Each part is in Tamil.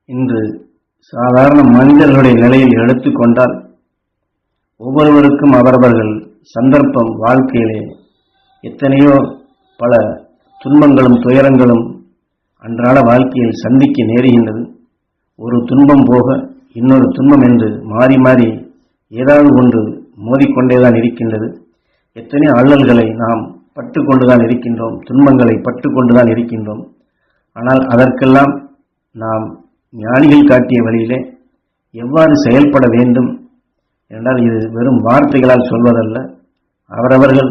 இன்று சாதாரண மனிதர்களுடைய நிலையில் எடுத்துக்கொண்டால் ஒவ்வொருவருக்கும் அவரவர்கள் சந்தர்ப்பம் வாழ்க்கையிலே எத்தனையோ பல துன்பங்களும் துயரங்களும் அன்றாட வாழ்க்கையில் சந்திக்க நேருகின்றது. ஒரு துன்பம் போக இன்னொரு துன்பம் என்று மாறி மாறி ஏதாவது ஒன்று மோதிக்கொண்டேதான் இருக்கின்றது. எத்தனையோ அல்லல்களை நாம் பட்டுக்கொண்டுதான் இருக்கின்றோம், துன்பங்களை பட்டுக்கொண்டுதான் இருக்கின்றோம். ஆனால் அதற்கெல்லாம் நாம் ஞானிகள் காட்டிய வழியிலே எவ்வாறு செயல்பட வேண்டும் என்றால், இது வெறும் வார்த்தைகளால் சொல்வதல்ல, அவரவர்கள்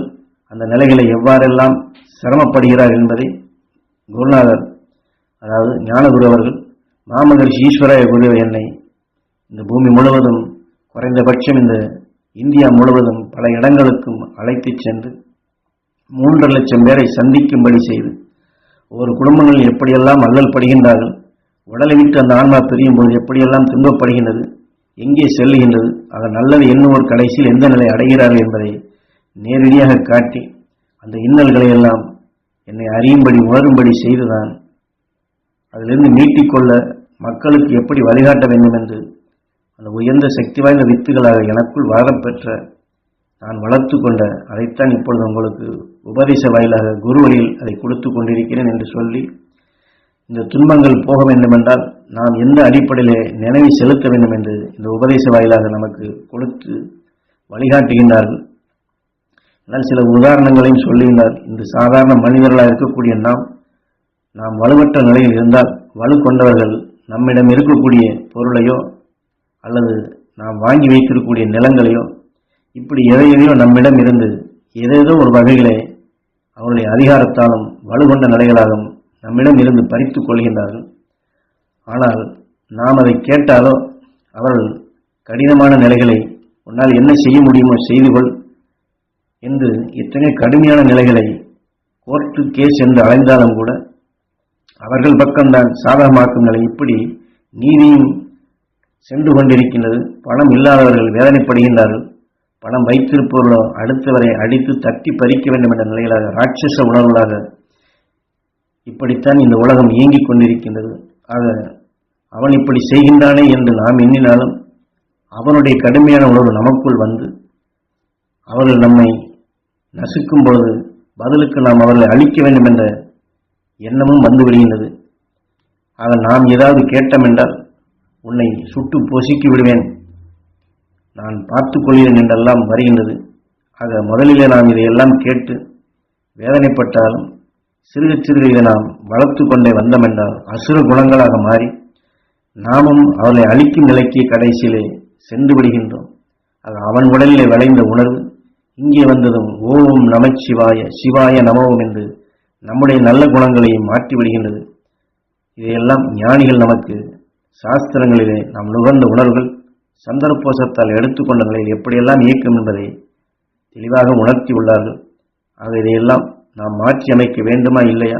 அந்த நிலைகளை எவ்வாறெல்லாம் சிரமப்படுகிறார் என்பதை குருநாதர், அதாவது ஞானகுரு அவர்கள், மாமகரிஷி ஈஸ்வராய குரு என்னை இந்த பூமி முழுவதும், குறைந்தபட்சம் இந்த இந்தியா முழுவதும் பல இடங்களுக்கும் அழைத்து சென்று 3 லட்சம் பேரை சந்திக்கும்படி செய்து, ஒவ்வொரு குடும்பங்களில் எப்படியெல்லாம் அல்லல் படுகின்றார்கள், உடலை விட்டு அந்த ஆன்மா பிரியும் போது எப்படியெல்லாம் துன்பப்படுகின்றது, எங்கே செல்லுகின்றது, ஆக நல்லது என்னும் கடைசியில் எந்த நிலை அடைகிறார்கள் என்பதை நேரடியாக காட்டி அந்த இன்னல்களை எல்லாம் என்னை அறியும்படி உணரும்படி செய்துதான் அதிலிருந்து மீட்டிக்கொள்ள மக்களுக்கு எப்படி வழிகாட்ட வேண்டும் என்று அந்த உயர்ந்த சக்தி வாய்ந்த வித்துகளாக எனக்குள் வளரப்பெற்ற நான் வளர்த்து கொண்ட அதைத்தான் இப்பொழுது உங்களுக்கு உபதேச வாயிலாக குரு வழியில் அதை கொடுத்து கொண்டிருக்கிறேன் என்று சொல்லி, இந்த துன்பங்கள் போக வேண்டும் என்றால் நாம் எந்த அடிப்படையிலே நினைவை செலுத்த வேண்டும் என்று இந்த உபதேச வாயிலாக நமக்கு கொடுத்து வழிகாட்டுகின்றார்கள். ஆனால் சில உதாரணங்களையும் சொல்லுகின்றார். இந்த சாதாரண மனிதர்களாக இருக்கக்கூடிய நாம் வலுவற்ற நிலையில் இருந்தால், வலு கொண்டவர்கள் நம்மிடம் இருக்கக்கூடிய பொருளையோ அல்லது நாம் வாங்கி வைத்திருக்கக்கூடிய நிலங்களையோ, இப்படி எதையோ நம்மிடம் இருந்து ஏதேதோ ஒரு வகையிலே அவருடைய அதிகாரத்தாலும் வலுகொண்ட நிலைகளாகவும் நம்மிடம் இருந்து பறித்துக் கொள்கின்றார்கள். ஆனால் நாம் அதை கேட்டாலோ அவர்கள் கடினமான நிலைகளை, உன்னால் என்ன செய்ய முடியுமோ செய்து கொள் என்று எத்தனை கடுமையான நிலைகளை கோர்ட்டு கேஸ் என்று அலைந்தாலும் கூட அவர்கள் பக்கம்தான் சாதகமாக்கும் நிலை, இப்படி நீதியும் சென்று கொண்டிருக்கின்றது. பணம் இல்லாதவர்கள் வேதனைப்படுகின்றார்கள், பணம் வைத்திருப்பவர்களோ அடுத்தவரை அடித்து தட்டி பறிக்க வேண்டும் என்ற நிலைகளாக, ராட்சச உணர்வுகளாக இப்படித்தான் இந்த உலகம் இயங்கிக் கொண்டிருக்கின்றது. ஆக அவன் இப்படி செய்கின்றானே என்று நாம் எண்ணினாலும் அவனுடைய கடுமையான உணர்வு நமக்குள் வந்து அவர்கள் நம்மை நசுக்கும் பொழுது பதிலுக்கு நாம் அவர்களை அழிக்க வேண்டும் என்ற எண்ணமும் வந்து விடுகின்றது. ஆக நாம் ஏதாவது கேட்டோம் என்றால், உன்னை சுட்டு பொசுக்கி விடுவேன், நான் பார்த்துக் கொள்கிறேன் என்றெல்லாம் வருகின்றது. ஆக முதலிலே நாம் இதையெல்லாம் கேட்டு வேதனைப்பட்டாலும் சிறுக சிறுக இதை நாம் வளர்த்து கொண்டே வந்தோம் என்றால் அசுர குணங்களாக மாறி நாமும் அவர்களை அழிக்கும் நிலைக்கு கடைசியிலே சென்று விடுகின்றோம். ஆக அவன் உடலிலே விளைந்த உணர்வு இங்கே வந்ததும் ஓம் நமச்சிவாய சிவாய நமவும் என்று நம்முடைய நல்ல குணங்களையும் மாற்றி விடுகின்றது. இதையெல்லாம் ஞானிகள் நமக்கு சாஸ்திரங்களிலே நாம் நுகர்ந்த உணர்வுகள் சந்தர்ப்போசத்தால் எடுத்துக்கொண்ட நிலையில் எப்படியெல்லாம் இயக்கும் என்பதை தெளிவாக உணர்த்தி உள்ளார்கள். ஆக இதையெல்லாம் நாம் மாற்றி அமைக்க வேண்டுமா இல்லையா,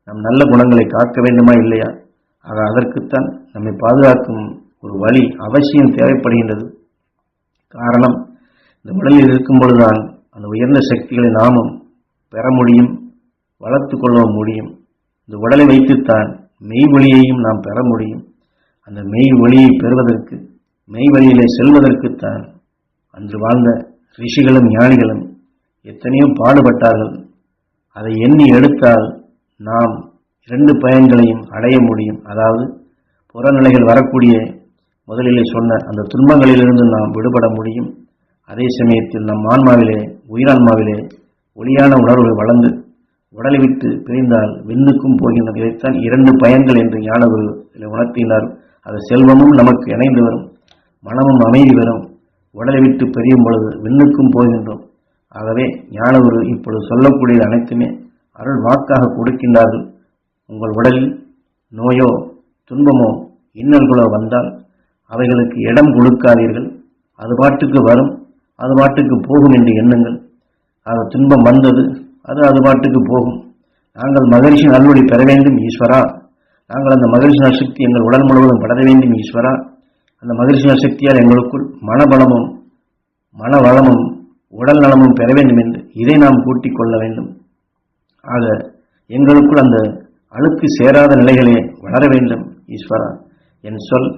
நாம் நல்ல குணங்களை காக்க வேண்டுமா இல்லையா, ஆக அதற்குத்தான் நம்மை பாதுகாக்கும் ஒரு வழி அவசியம் தேவைப்படுகின்றது. காரணம், இந்த உடலில் இருக்கும் பொழுதுதான் அந்த உயர்ந்த சக்திகளை நாமும் பெற முடியும், வளர்த்து கொள்ளவும் முடியும். இந்த உடலை வைத்துத்தான் மெய் ஒளியையும் நாம் பெற முடியும். அந்த மெய் ஒளியை பெறுவதற்கு, மெய் வழியிலே செல்வதற்குத்தான் அன்று வாழ்ந்த ரிஷிகளும் ஞானிகளும் எத்தனையோ பாடுபட்டார்கள். அதை எண்ணி எடுத்தால் நாம் 2 பயன்களையும் அடைய முடியும். அதாவது புறநிலைகள் வரக்கூடிய முதலிலே சொன்ன அந்த துன்பங்களிலிருந்து நாம் விடுபட முடியும். அதே சமயத்தில் நம் ஆன்மாவிலே, உயிரான்மாவிலே ஒளியான உணர்வுகள் வளர்ந்து உடலை விட்டு பிரிந்தால் விண்ணுக்கும் போகின்றது. இதைத்தான் 2 பயன்கள் என்று ஞானகுரு உணர்த்தினார். அது செல்வமும் நமக்கு இணைந்து வரும், மனமும் அமைதி வரும், உடலை விட்டு பிரியும் பொழுது விண்ணுக்கும் போகின்றோம். ஆகவே ஞானகுரு இப்பொழுது சொல்லக்கூடியது அனைத்துமே அருள் வாக்காக கொடுக்கின்றார்கள். உங்கள் உடலில் நோயோ துன்பமோ இன்னல்களோ வந்தால் அவைகளுக்கு இடம் கொடுக்காதீர்கள். அது பாட்டுக்கு வரும், அது பாட்டுக்கு போகும் என்று எண்ணுங்கள். ஆக துன்பம் வந்தது, அது பாட்டுக்கு போகும். நாங்கள் மகரிஷி நல்வழி பெற வேண்டும் ஈஸ்வரா, நாங்கள் அந்த மகரிஷி சக்தி எங்கள் உடல் முழுவதும் படர வேண்டும் ஈஸ்வரா, அந்த மகரிஷி சக்தியால் எங்களுக்குள் மனபலமும் மனவளமும் உடல் நலமும் பெற வேண்டும் என்று இதை நாம் கூட்டிக் கொள்ள வேண்டும். ஆக எங்களுக்குள் அந்த அழுக்கு சேராத நிலைகளே வளர வேண்டும் ஈஸ்வரா. என் சொல்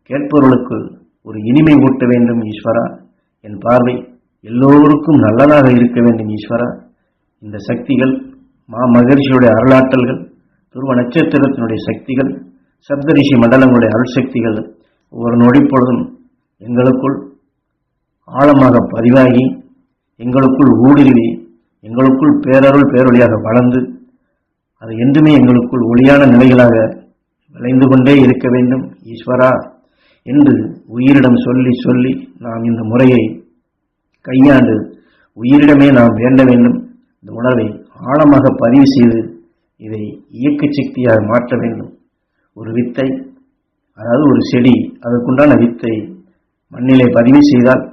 கேட்பவர்களுக்கு ஒரு இனிமை ஊட்ட வேண்டும் ஈஸ்வரா. என் பார்வை எல்லோருக்கும் நல்லதாக இருக்க வேண்டும் ஈஸ்வரா. இந்த சக்திகள் மகரிஷியுடைய அருளாற்றல்கள், துருவ நட்சத்திரத்தினுடைய சக்திகள், சப்தரிஷி மண்டலங்களுடைய அருள் சக்திகள் ஒவ்வொரு நொடிப்பொழுதும் எங்களுக்குள் ஆழமாக பதிவாகி எங்களுக்குள் ஊடுருவி எங்களுக்குள் பேரருள் பேரொழியாக வளர்ந்து அது என்றுமே எங்களுக்குள் ஒளியான நிலைகளாக விளைந்து கொண்டே இருக்க வேண்டும் ஈஸ்வரா என்று உயிரிடம் சொல்லி சொல்லி நாம் இந்த முறையை கையாண்டு உயிரிடமே நாம் வேண்ட வேண்டும். இந்த உணர்வை ஆழமாக பதிவு செய்து இதை இயக்க சக்தியாக மாற்ற வேண்டும். ஒரு வித்தை, அதாவது ஒரு செடி, அதற்குண்டான வித்தை மண்ணிலே பதிவு செய்தால்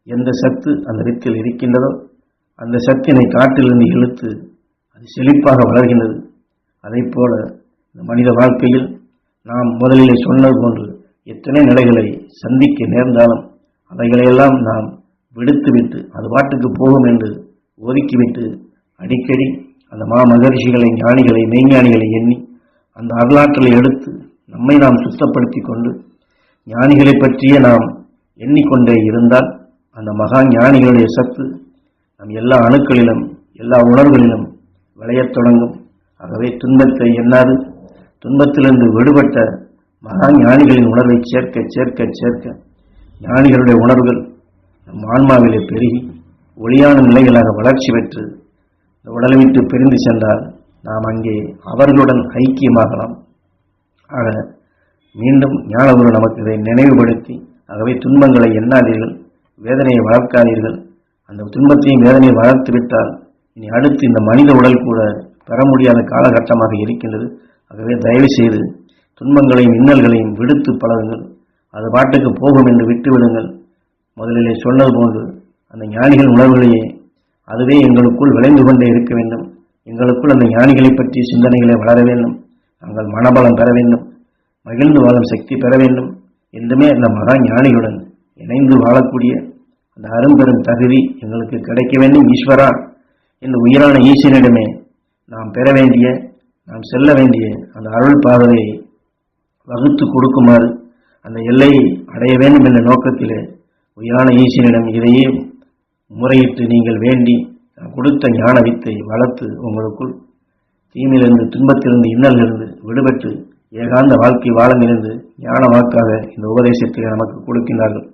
எந்த சத்து அந்த வித்தில் இருக்கின்றதோ அந்த சத்தினை காட்டிலிருந்து இழுத்து அது செழிப்பாக வளர்கின்றது. அதை போல இந்த மனித வாழ்க்கையில் நாம் முதலிலே சொன்னது போன்று எத்தனை நிலைகளை சந்திக்க நேர்ந்தாலும் அவைகளையெல்லாம் நாம் விடுத்துவிட்டு அது பாட்டுக்கு போகும் என்று ஒதுக்கிவிட்டு அடிக்கடி அந்த மகரிஷிகளை, ஞானிகளை, மெய்ஞானிகளை எண்ணி அந்த வரலாற்றை எடுத்து நம்மை நாம் சுத்தப்படுத்தி கொண்டு ஞானிகளை பற்றியே நாம் எண்ணிக்கொண்டே இருந்தால் அந்த மகா ஞானிகளுடைய சத்து நம் எல்லா அணுக்களிலும் எல்லா உணர்வுகளிலும் விளையத் தொடங்கும். ஆகவே துன்பத்தை எண்ணாது துன்பத்திலிருந்து விடுபட்ட மகா ஞானிகளின் உணர்வை சேர்க்க சேர்க்க சேர்க்க ஞானிகளுடைய உணர்வுகள் நம் ஆன்மாவிலே பெருகி ஒளியான நிலைகளாக வளர்ச்சி பெற்று இந்த உடலை விட்டு பிரிந்து சென்றால் நாம் அங்கே அவர்களுடன் ஐக்கியமாகலாம். ஆக மீண்டும் ஞானகுரு நமக்கு இதை நினைவுபடுத்தி, ஆகவே துன்பங்களை எண்ணாதீர்கள், வேதனையை வளர்க்காதீர்கள். அந்த துன்பத்தையும் வேதனையை வளர்த்து விட்டால் இனி அடுத்து இந்த மனித உடல் கூட பெற முடியாத காலகட்டமாக இருக்கின்றது. ஆகவே தயவு செய்து துன்பங்களையும் இன்னல்களையும் விடுத்து பழகுங்கள். அது பாட்டுக்கு போகும் என்று விட்டுவிடுங்கள். முதலிலே சொன்னது போன்று அந்த ஞானிகள் உணர்வுகளையே அதுவே எங்களுக்குள் விளைந்து கொண்டே இருக்க வேண்டும். எங்களுக்குள் அந்த ஞானிகளை பற்றிய சிந்தனைகளை வளர வேண்டும். நாங்கள் மனபலம் பெற வேண்டும், மகிழ்ந்து வாழும் சக்தி பெற வேண்டும். என்றுமே அந்த மகா ஞானிகளுடன் இணைந்து வாழக்கூடிய அந்த அரும்பெரும் தகுதி எங்களுக்கு கிடைக்க வேண்டும் ஈஸ்வரா என்ற உயிரான ஈசனிடமே நாம் பெற வேண்டிய, நாம் செல்ல வேண்டிய அந்த அருள் பாதையை வகுத்து கொடுக்குமாறு அந்த எல்லையை அடைய வேண்டும் என்ற நோக்கத்திலே உயிரான ஈசனிடம் இதையே முறையிட்டு நீங்கள் வேண்டி கொடுத்த ஞான வித்தை வளர்த்து உங்களுக்குள் தீமையிலிருந்து, துன்பத்திலிருந்து, இன்னலிலிருந்து விடுபட்டு ஏகாந்த வாழ்க்கை வாழ நிறைந்து ஞான வாக்காக இந்த உபதேசத்தை நமக்கு கொடுக்கின்றார்கள்.